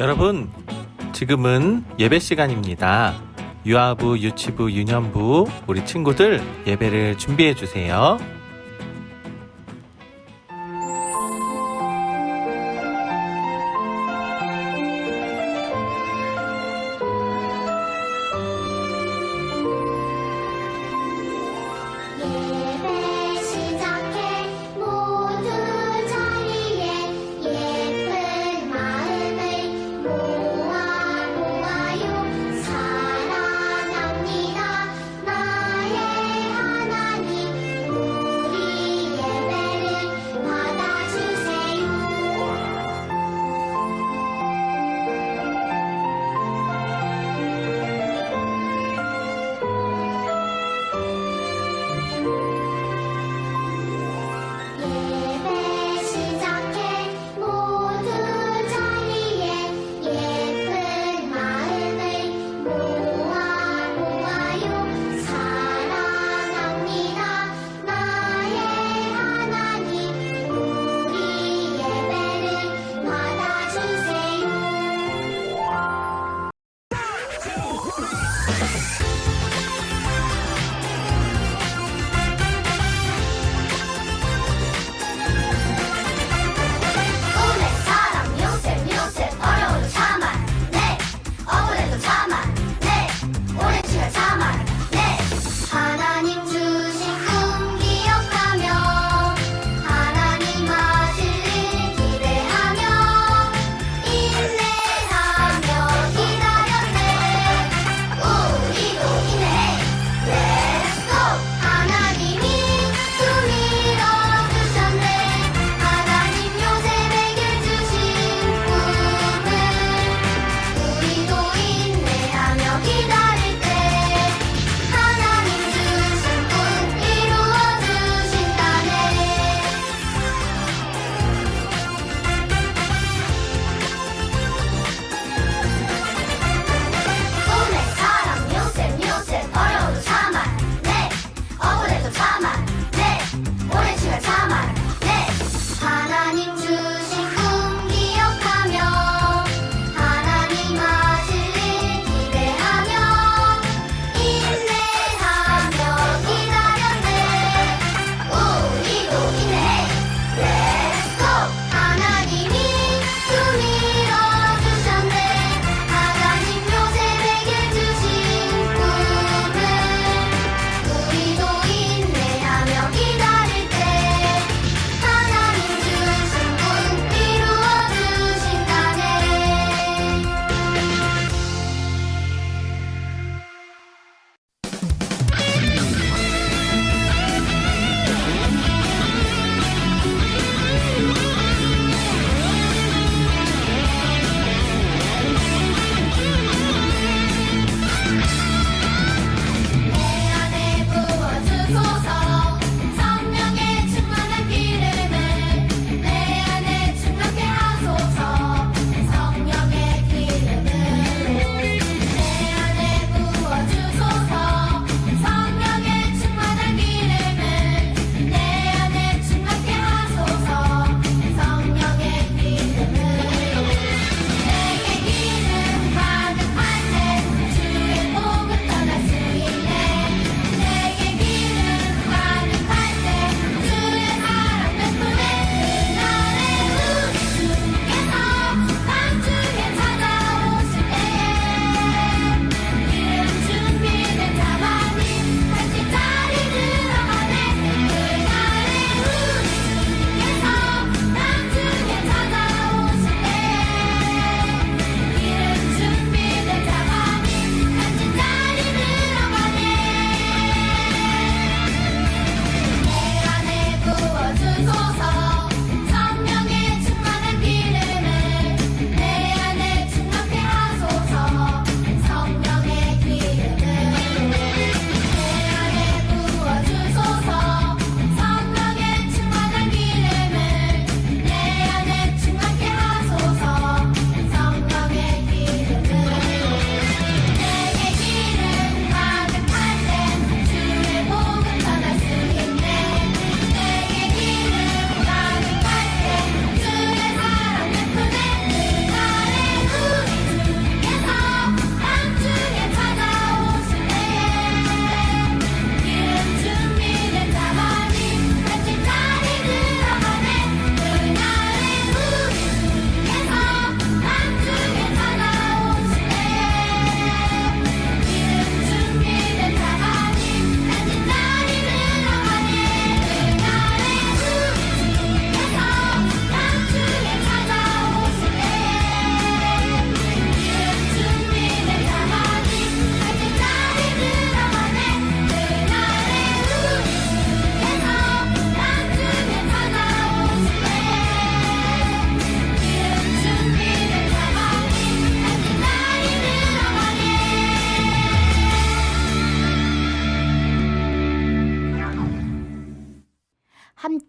여러분, 지금은 예배 시간입니다. 유아부, 유치부, 유년부 우리 친구들 예배를 준비해 주세요.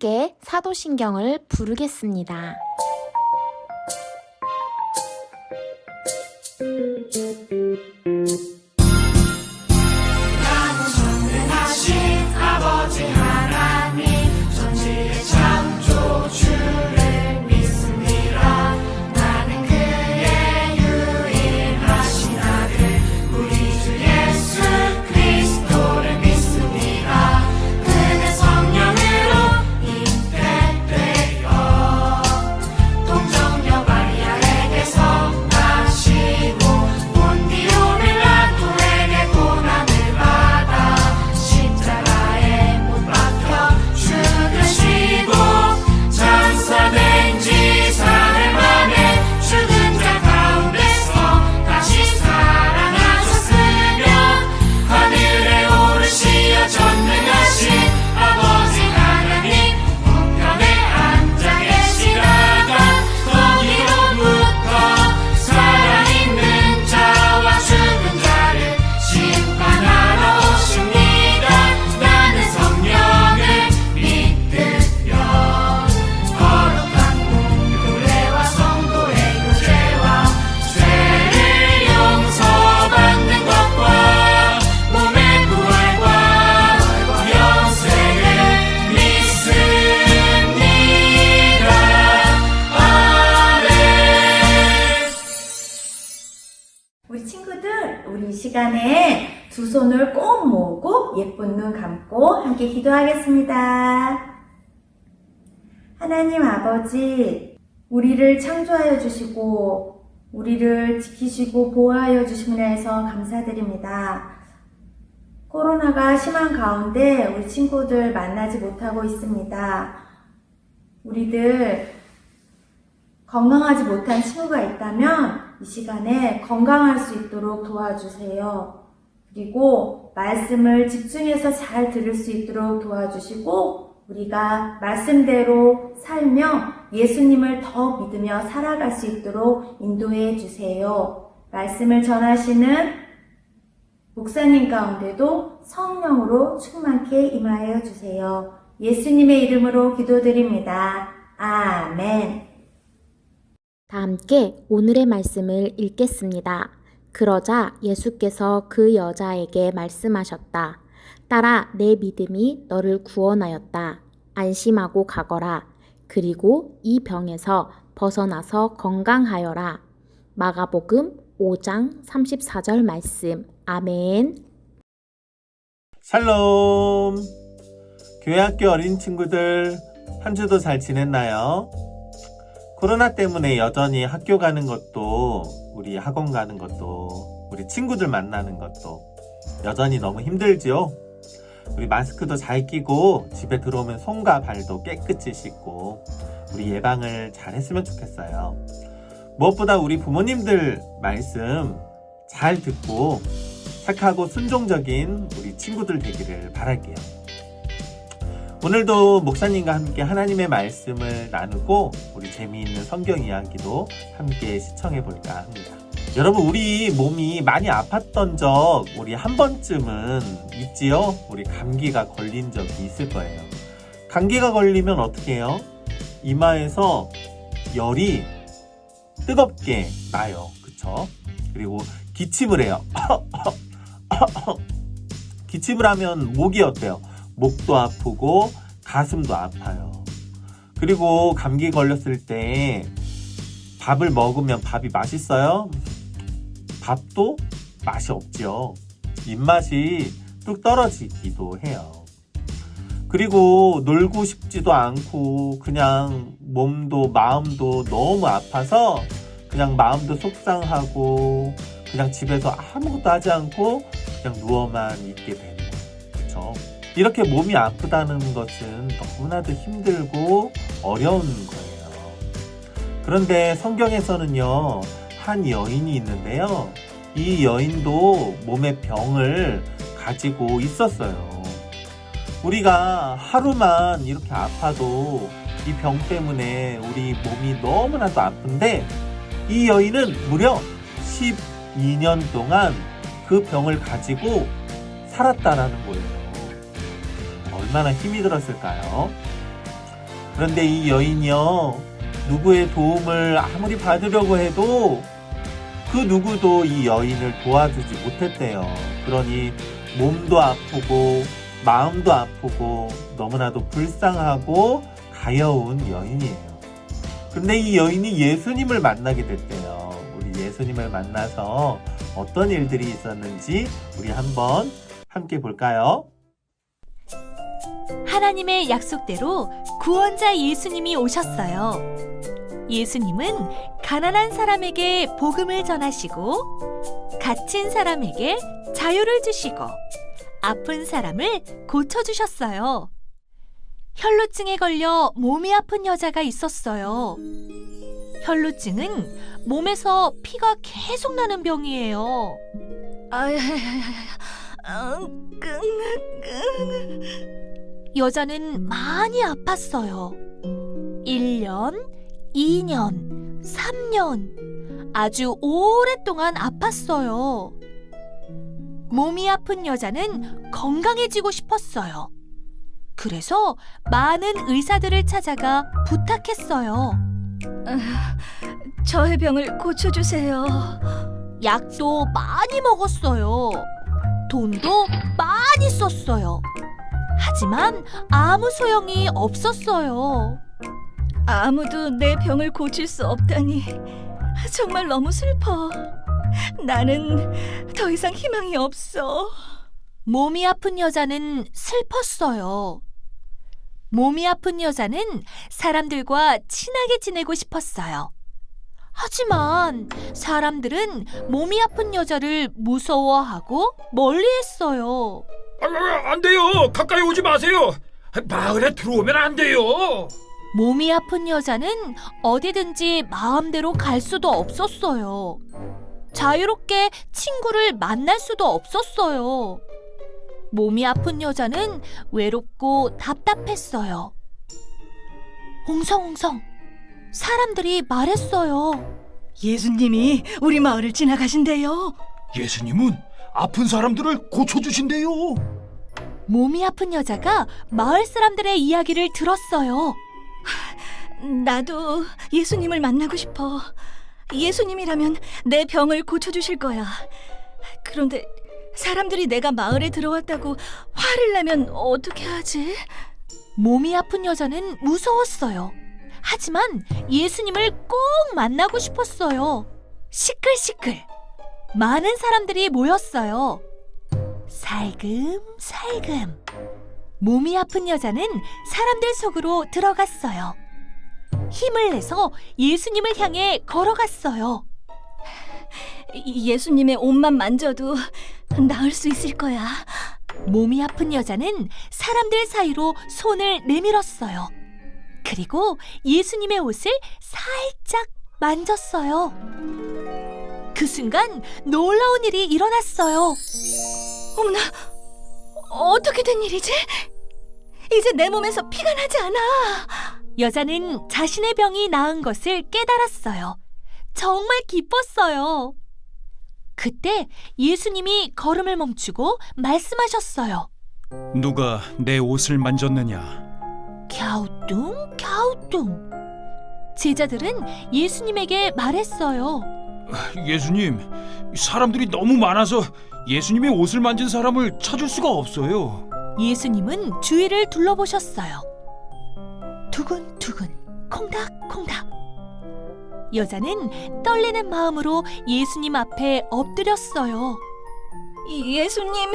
함께 사도신경을 부르겠습니다. 나는 전능하신 아버지 하나님 천지의 창조주를 믿습니다. 나는 그의 유일하신 아들 우리 주 예수 그리스도를 믿습니다. 그는 성령으로 잉태되어 동정녀 마리아에게서 나시고 본디오 빌라토에게 고난을 받아 십자가에 못 박혀 죽으시고 장사된 지 사흘 만에 죽은 자 가운데서 다시 살아나셨으며 하늘에 오르시어 전능하신 아버지 하나님 우편에 앉아 계시다가 거기로부터 살아있는 자와 죽은 자를 심판하러 오십니다. 나는 성령을 믿으며 거룩한 공교회와 성도의 교제와 죄를 용서받는 것과 몸의 부활과 영생을 믿습니다. 아멘. 우리 친구들, 우리 이 시간에 두 손을 꼭 모으고 예쁜 눈 감고 함께 기도하겠습니다. 하나님 아버지, 우리를 창조하여 주시고 우리를 지키시고 보호하여 주심에 해서 감사드립니다. 코로나가 심한 가운데 우리 친구들 만나지 못하고 있습니다. 우리들 건강하지 못한 친구가 있다면 이 시간에 건강할 수 있도록 도와주세요. 그리고 말씀을 집중해서 잘 들을 수 있도록 도와주시고 우리가 말씀대로 살며 예수님을 더 믿으며 살아갈 수 있도록 인도해 주세요. 말씀을 전하시는 목사님 가운데도 성령으로 충만케 임하여 주세요. 예수님의 이름으로 기도드립니다. 아멘. 다 함께 오늘의 말씀을 읽겠습니다. 그러자 예수께서 그 여자에게 말씀하셨다. 딸아, 내 믿음이 너를 구원하였다. 안심하고 가거라. 그리고 이 병에서 벗어나서 건강하여라. 마가복음 5장 34절 말씀. 아멘. 샬롬. 교회학교 어린 친구들 한 주도 잘 지냈나요? 코로나 때문에 여전히 학교 가는 것도 우리 학원 가는 것도 우리 친구들 만나는 것도 여전히 너무 힘들지요? 우리 마스크도 잘 끼고 집에 들어오면 손과 발도 깨끗이 씻고 우리 예방을 잘 했으면 좋겠어요. 무엇보다 우리 부모님들 말씀 잘 듣고 착하고 순종적인 우리 친구들 되기를 바랄게요. 오늘도 목사님과 함께 하나님의 말씀을 나누고 우리 재미있는 성경 이야기도 함께 시청해 볼까 합니다. 여러분, 우리 몸이 많이 아팠던 적 우리 한 번쯤은 있지요? 우리 감기가 걸린 적이 있을 거예요. 감기가 걸리면 어떻게 해요? 이마에서 열이 뜨겁게 나요. 그쵸? 그리고 기침을 해요. 기침을 하면 목이 어때요? 목도 아프고 가슴도 아파요. 그리고 감기 걸렸을 때 밥을 먹으면 밥이 맛있어요? 밥도 맛이 없죠. 입맛이 뚝 떨어지기도 해요. 그리고 놀고 싶지도 않고 그냥 몸도 마음도 너무 아파서 그냥 마음도 속상하고 그냥 집에서 아무것도 하지 않고 그냥 누워만 있게 되는 거예요. 그렇죠? 이렇게 몸이 아프다는 것은 너무나도 힘들고 어려운 거예요. 그런데 성경에서는요, 한 여인이 있는데요. 이 여인도 몸의 병을 가지고 있었어요. 우리가 하루만 이렇게 아파도 이 병 때문에 우리 몸이 너무나도 아픈데 이 여인은 무려 12년 동안 그 병을 가지고 살았다라는 거예요. 얼마나 힘이 들었을까요? 그런데 이 여인이요, 누구의 도움을 아무리 받으려고 해도 그 누구도 이 여인을 도와주지 못했대요. 그러니 몸도 아프고 마음도 아프고 너무나도 불쌍하고 가여운 여인이에요. 근데 이 여인이 예수님을 만나게 됐대요. 우리 예수님을 만나서 어떤 일들이 있었는지 우리 한번 함께 볼까요? 하나님의 약속대로 구원자 예수님이 오셨어요. 예수님은 가난한 사람에게 복음을 전하시고 갇힌 사람에게 자유를 주시고 아픈 사람을 고쳐주셨어요. 혈루증에 걸려 몸이 아픈 여자가 있었어요. 혈루증은 몸에서 피가 계속 나는 병이에요. 여자는 많이 아팠어요. 1년, 2년, 3년 아주 오랫동안 아팠어요. 몸이 아픈 여자는 건강해지고 싶었어요. 그래서 많은 의사들을 찾아가 부탁했어요. 저의 병을 고쳐주세요. 약도 많이 먹었어요. 돈도 많이 썼어요. 하지만 아무 소용이 없었어요. 아무도 내 병을 고칠 수 없다니 정말 너무 슬퍼. 나는 더 이상 희망이 없어. 몸이 아픈 여자는 슬펐어요. 몸이 아픈 여자는 사람들과 친하게 지내고 싶었어요. 하지만 사람들은 몸이 아픈 여자를 무서워하고 멀리했어요. 안 돼요. 가까이 오지 마세요. 마을에 들어오면 안 돼요. 몸이 아픈 여자는 어디든지 마음대로 갈 수도 없었어요. 자유롭게 친구를 만날 수도 없었어요. 몸이 아픈 여자는 외롭고 답답했어요. 웅성웅성 사람들이 말했어요. 예수님이 우리 마을을 지나가신대요. 예수님은 아픈 사람들을 고쳐주신대요. 몸이 아픈 여자가 마을 사람들의 이야기를 들었어요. 나도 예수님을 만나고 싶어. 예수님이라면 내 병을 고쳐주실 거야. 그런데 사람들이 내가 마을에 들어왔다고 화를 내면 어떻게 하지? 몸이 아픈 여자는 무서웠어요. 하지만 예수님을 꼭 만나고 싶었어요. 시끌시끌 많은 사람들이 모였어요. 살금살금 몸이 아픈 여자는 사람들 속으로 들어갔어요. 힘을 내서 예수님을 향해 걸어갔어요. 예수님의 옷만 만져도 나을 수 있을 거야. 몸이 아픈 여자는 사람들 사이로 손을 내밀었어요. 그리고 예수님의 옷을 살짝 만졌어요. 그 순간 놀라운 일이 일어났어요. 어머나, 어떻게 된 일이지? 이제 내 몸에서 피가 나지 않아. 여자는 자신의 병이 나은 것을 깨달았어요. 정말 기뻤어요. 그때 예수님이 걸음을 멈추고 말씀하셨어요. 누가 내 옷을 만졌느냐? 갸우뚱 갸우뚱. 제자들은 예수님에게 말했어요. 예수님, 사람들이 너무 많아서 예수님의 옷을 만진 사람을 찾을 수가 없어요. 예수님은 주위를 둘러보셨어요. 두근두근 콩닥콩닥. 여자는 떨리는 마음으로 예수님 앞에 엎드렸어요. 예수님,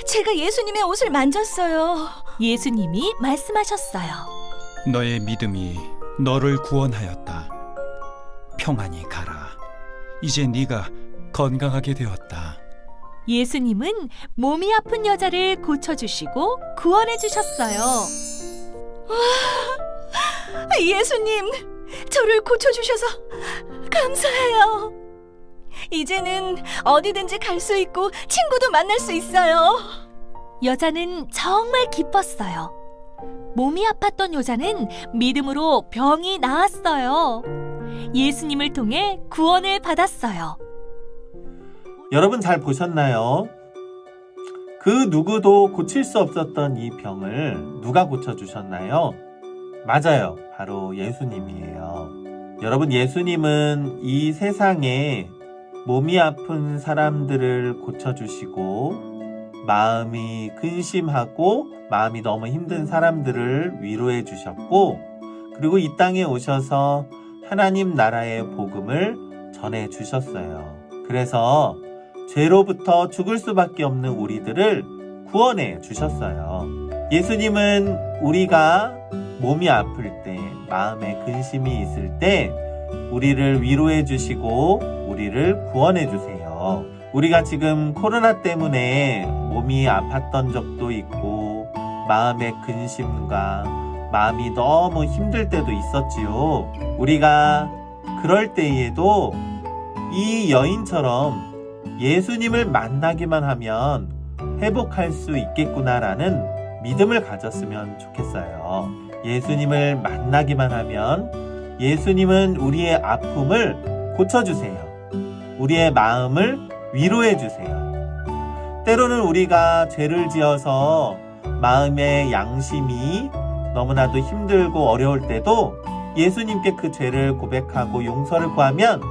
제가 예수님의 옷을 만졌어요. 예수님이 말씀하셨어요. 너의 믿음이 너를 구원하였다. 평안히 가라. 이제 네가 건강하게 되었다. 예수님은 몸이 아픈 여자를 고쳐주시고 구원해주셨어요. 예수님, 저를 고쳐주셔서 감사해요. 이제는 어디든지 갈 수 있고 친구도 만날 수 있어요. 여자는 정말 기뻤어요. 몸이 아팠던 여자는 믿음으로 병이 나았어요. 예수님을 통해 구원을 받았어요. 여러분 잘 보셨나요? 그 누구도 고칠 수 없었던 이 병을 누가 고쳐주셨나요? 맞아요. 바로 예수님이에요. 여러분, 예수님은 이 세상에 몸이 아픈 사람들을 고쳐주시고 마음이 근심하고 마음이 너무 힘든 사람들을 위로해 주셨고, 그리고 이 땅에 오셔서 하나님 나라의 복음을 전해 주셨어요. 그래서 죄로부터 죽을 수밖에 없는 우리들을 구원해 주셨어요. 예수님은 우리가 몸이 아플 때, 마음에 근심이 있을 때 우리를 위로해 주시고 우리를 구원해 주세요. 우리가 지금 코로나 때문에 몸이 아팠던 적도 있고 마음의 근심과 마음이 너무 힘들 때도 있었지요. 우리가 그럴 때에도 이 여인처럼 예수님을 만나기만 하면 회복할 수 있겠구나라는 믿음을 가졌으면 좋겠어요. 예수님을 만나기만 하면 예수님은 우리의 아픔을 고쳐주세요. 우리의 마음을 위로해주세요. 때로는 우리가 죄를 지어서 마음의 양심이 너무나도 힘들고 어려울 때도 예수님께 그 죄를 고백하고 용서를 구하면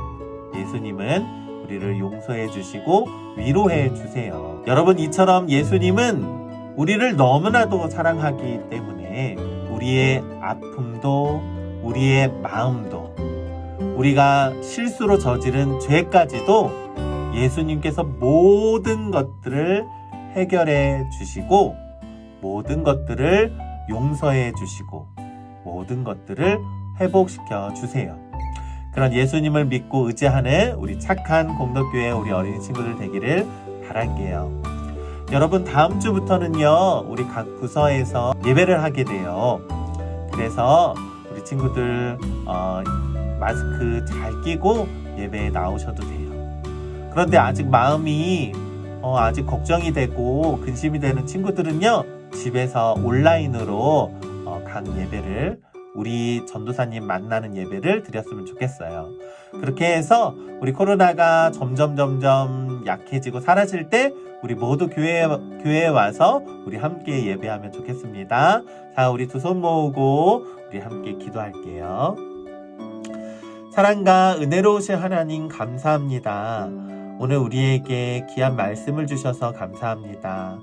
예수님은 우리를 용서해 주시고 위로해 주세요. 여러분, 이처럼 예수님은 우리를 너무나도 사랑하기 때문에 우리의 아픔도 우리의 마음도 우리가 실수로 저지른 죄까지도 예수님께서 모든 것들을 해결해 주시고 모든 것들을 용서해 주시고 모든 것들을 회복시켜 주세요. 그런 예수님을 믿고 의지하는 우리 착한 공덕교회 우리 어린이 친구들 되기를 바랄게요. 여러분, 다음 주부터는요, 우리 각 부서에서 예배를 하게 돼요. 그래서 우리 친구들 마스크 잘 끼고 예배에 나오셔도 돼요. 그런데 아직 마음이 아직 걱정이 되고 근심이 되는 친구들은요, 집에서 온라인으로 각 예배를 우리 전도사님 만나는 예배를 드렸으면 좋겠어요. 그렇게 해서 우리 코로나가 점점 약해지고 사라질 때 우리 모두 교회에 와서 우리 함께 예배하면 좋겠습니다. 자, 우리 두 손 모으고 우리 함께 기도할게요. 사랑과 은혜로우신 하나님 감사합니다. 오늘 우리에게 귀한 말씀을 주셔서 감사합니다.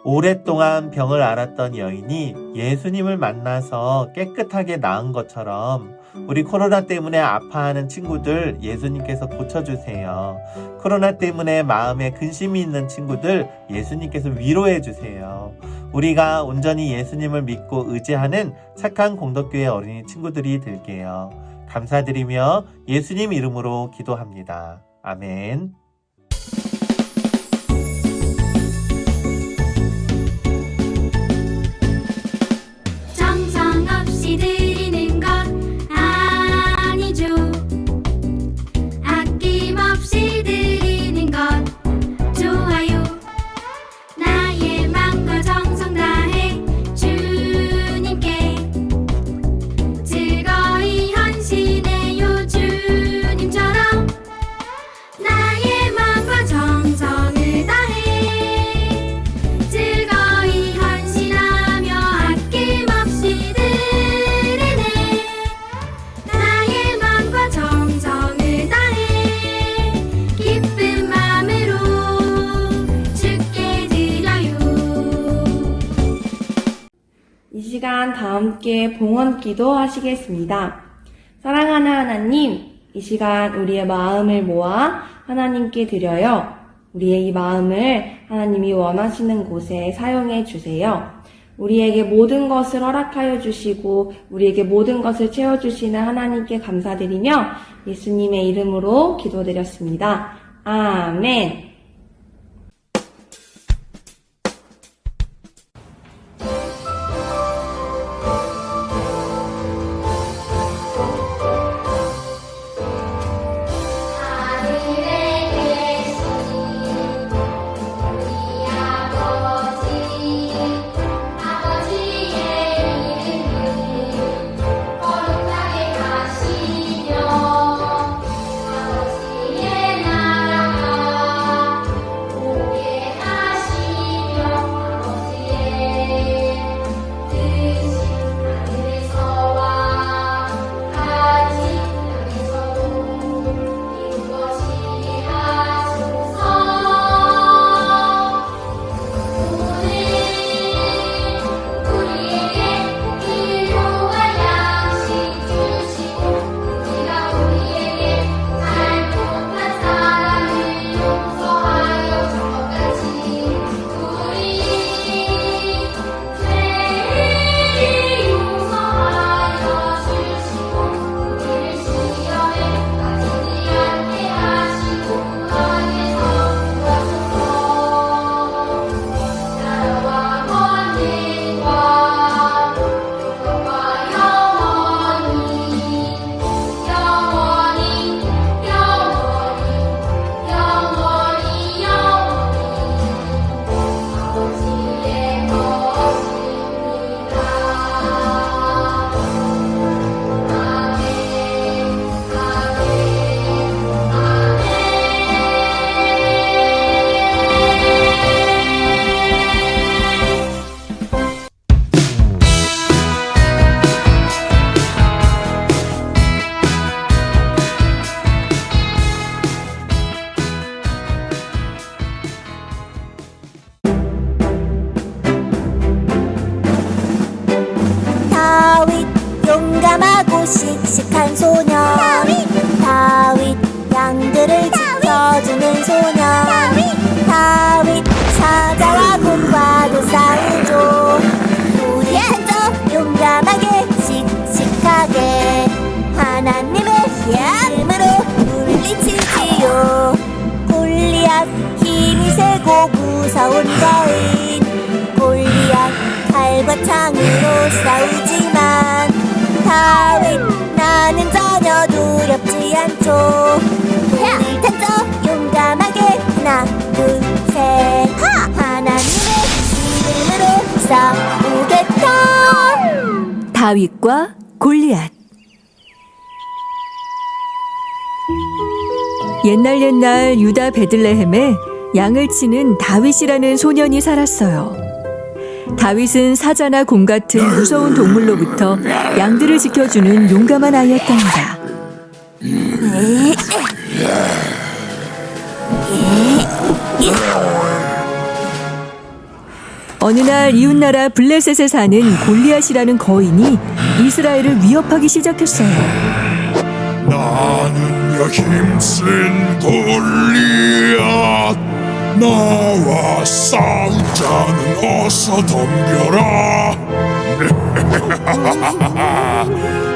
오랫동안 병을 앓았던 여인이 예수님을 만나서 깨끗하게 나은 것처럼 우리 코로나 때문에 아파하는 친구들 예수님께서 고쳐주세요. 코로나 때문에 마음에 근심이 있는 친구들 예수님께서 위로해 주세요. 우리가 온전히 예수님을 믿고 의지하는 착한 공덕교회 어린이 친구들이 될게요. 감사드리며 예수님 이름으로 기도합니다. 아멘. 정성 없이 드리는 것 아니죠. 아낌없이 드리는 것 좋아요. 나의 맘과 정성 다해 주님께 즐거이 헌신해요. 주님처럼 나의 맘과 정성을 다해 즐거이 헌신하며 아낌없이 드리네. 나의 맘과 정성을 다해 기쁜 마음으로 주께 드려요. 이 시간 다 함께 봉헌 기도 하시겠습니다. 사랑하는 하나님, 이 시간 우리의 마음을 모아 하나님께 드려요. 우리의 이 마음을 하나님이 원하시는 곳에 사용해 주세요. 우리에게 모든 것을 허락하여 주시고 우리에게 모든 것을 채워주시는 하나님께 감사드리며 예수님의 이름으로 기도드렸습니다. 아멘. 하늘에 계신 우리 아버지의 이름을 거룩하게 하시며 아버지의 나라가 착한 소년 다윗 양들을 지켜주는 소년 다윗 사자와 곰과도 싸우죠 우리 한쪽 용감하게 씩씩하게 하나님의 이름으로 물리치지요 골리앗 힘이 세고 무서운 거인 골리앗 칼과 창으로 싸우지만 다윗 나는 전혀 두렵지 않죠 손을 탔죠 용감하게 하나 둘셋 하나님의 이름으로 싸우겠다 다윗과 골리앗. 옛날 유다 베들레헴에 양을 치는 다윗이라는 소년이 살았어요. 다윗은 사자나 곰 같은 무서운 동물로부터 양들을 지켜주는 용감한 아이였답니다. 어느 날 이웃나라 블레셋에 사는 골리앗이라는 거인이 이스라엘을 위협하기 시작했어요. 나는야 힘센 골리앗 나와 싸우자는 어서 덤벼라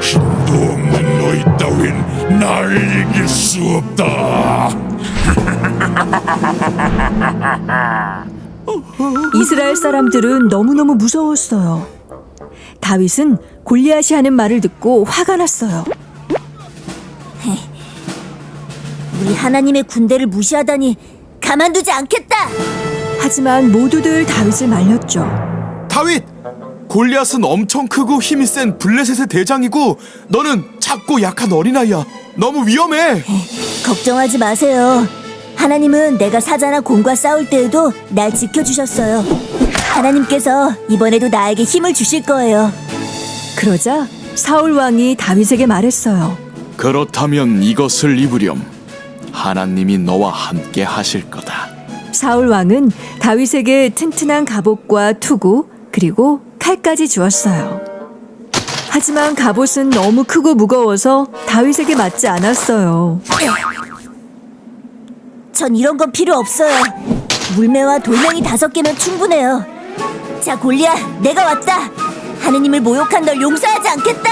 힘도 없는 너희 따윈 날 이길 수 없다 이스라엘 사람들은 너무너무 무서웠어요. 다윗은 골리앗이 하는 말을 듣고 화가 났어요. 우리 하나님의 군대를 무시하다니 가만두지 않겠다 하지만 모두들 다윗을 말렸죠. 다윗! 골리앗은 엄청 크고 힘이 센 블레셋의 대장이고 너는 작고 약한 어린아이야. 너무 위험해. 걱정하지 마세요 하나님은 내가 사자나 곰과 싸울 때에도 날 지켜주셨어요 하나님께서 이번에도 나에게 힘을 주실 거예요 그러자 사울 왕이 다윗에게 말했어요. 그렇다면 이것을 입으렴. 하나님이 너와 함께 하실 거다. 사울 왕은 다윗에게 튼튼한 갑옷과 투구 그리고 칼까지 주었어요. 하지만 갑옷은 너무 크고 무거워서 다윗에게 맞지 않았어요. 전 이런 건 필요 없어요 물매와 돌멩이 5개면 충분해요 자 골리앗 내가 왔다 하느님을 모욕한 널 용서하지 않겠다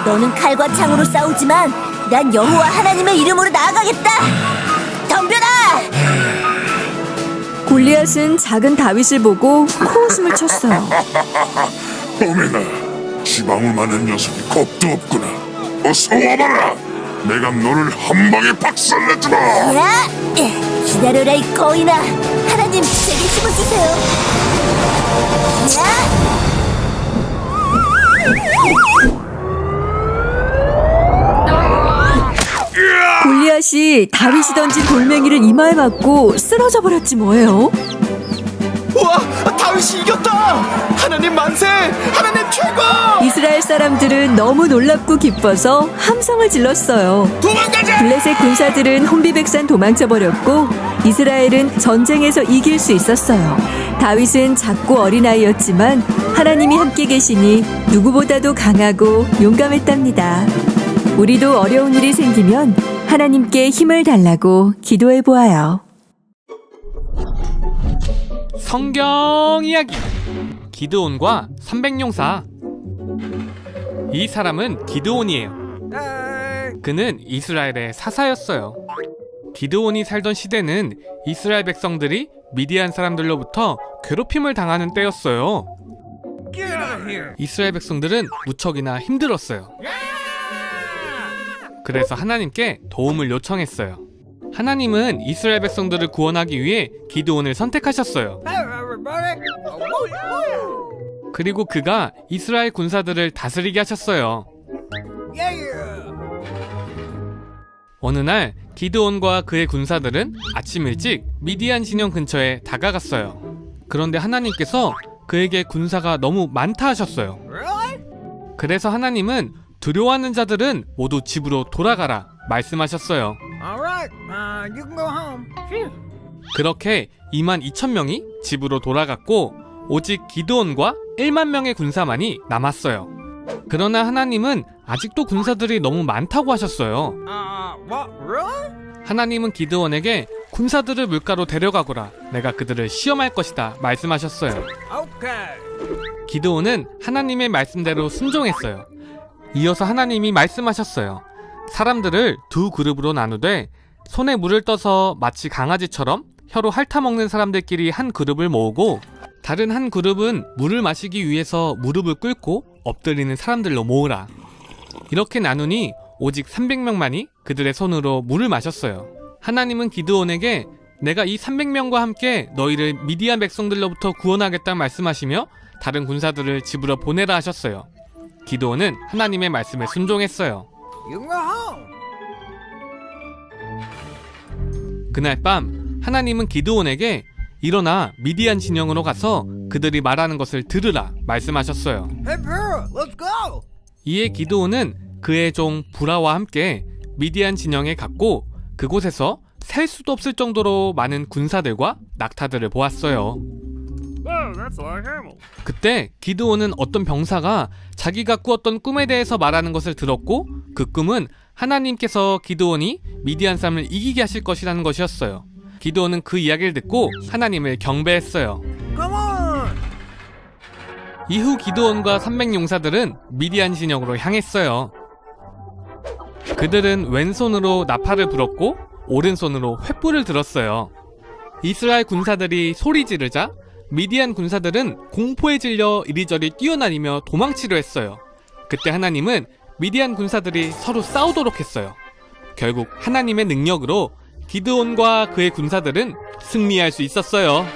너는 칼과 창으로 싸우지만 난 여호와 하나님의 이름으로 나아가겠다 덤벼라 골리앗은 작은 다윗을 보고 코웃음을 쳤어요. 뽀메나 지방울 많은 녀석이 겁도 없구나 어서 와봐라 내가 너를 한 방에 박살내주마 야! 기다려라 이 거인아 하나님 제게 힘을 주세요 야! 골리앗이 다윗이 던진 돌멩이를 이마에 맞고 쓰러져 버렸지 뭐예요. 우와! 다윗이 이겼다! 하나님 만세! 하나님 최고! 이스라엘 사람들은 너무 놀랍고 기뻐서 함성을 질렀어요. 도망가자! 블레셋 군사들은 혼비백산 도망쳐버렸고 이스라엘은 전쟁에서 이길 수 있었어요. 다윗은 작고 어린아이였지만 하나님이 함께 계시니 누구보다도 강하고 용감했답니다. 우리도 어려운 일이 생기면 하나님께 힘을 달라고 기도해 보아요. 성경 이야기 기드온과 300용사. 이 사람은 기드온이에요. 그는 이스라엘의 사사였어요. 기드온이 살던 시대는 이스라엘 백성들이 미디안 사람들로부터 괴롭힘을 당하는 때였어요. 이스라엘 백성들은 무척이나 힘들었어요. 그래서 하나님께 도움을 요청했어요. 하나님은 이스라엘 백성들을 구원하기 위해 기드온을 선택하셨어요. 그리고 그가 이스라엘 군사들을 다스리게 하셨어요. 어느 날 기드온과 그의 군사들은 아침 일찍 미디안 진영 근처에 다가갔어요. 그런데 하나님께서 그에게 군사가 너무 많다 하셨어요. 그래서 하나님은 두려워하는 자들은 모두 집으로 돌아가라 말씀하셨어요. 그렇게 22,000명이 집으로 돌아갔고 오직 기드온과 1만 명의 군사만이 남았어요. 그러나 하나님은 아직도 군사들이 너무 많다고 하셨어요. 하나님은 기드온에게 군사들을 물가로 데려가거라. 내가 그들을 시험할 것이다. 말씀하셨어요. 기드온은 하나님의 말씀대로 순종했어요. 이어서 하나님이 말씀하셨어요. 사람들을 두 그룹으로 나누되 손에 물을 떠서 마치 강아지처럼 혀로 핥아먹는 사람들끼리 한 그룹을 모으고 다른 한 그룹은 물을 마시기 위해서 무릎을 꿇고 엎드리는 사람들로 모으라. 이렇게 나누니 오직 300명만이 그들의 손으로 물을 마셨어요. 하나님은 기드온에게 내가 이 300명과 함께 너희를 미디안 백성들로부터 구원하겠다 말씀하시며 다른 군사들을 집으로 보내라 하셨어요. 기드온은 하나님의 말씀에 순종했어요. 그날 밤 하나님은 기드온에게 일어나 미디안 진영으로 가서 그들이 말하는 것을 들으라 말씀하셨어요. 이에 기드온은 그의 종 부라와 함께 미디안 진영에 갔고 그곳에서 셀 수도 없을 정도로 많은 군사들과 낙타들을 보았어요. 그때 기드온은 어떤 병사가 자기가 꾸었던 꿈에 대해서 말하는 것을 들었고 그 꿈은 하나님께서 기드온이 미디안 사람을 이기게 하실 것이라는 것이었어요. 기드온은 그 이야기를 듣고 하나님을 경배했어요. 이후 기드온과 300용사들은 미디안 진영으로 향했어요. 그들은 왼손으로 나팔을 불었고 오른손으로 횃불을 들었어요. 이스라엘 군사들이 소리 지르자 미디안 군사들은 공포에 질려 이리저리 뛰어다니며 도망치려 했어요. 그때 하나님은 미디안 군사들이 서로 싸우도록 했어요. 결국 하나님의 능력으로 기드온과 그의 군사들은 승리할 수 있었어요.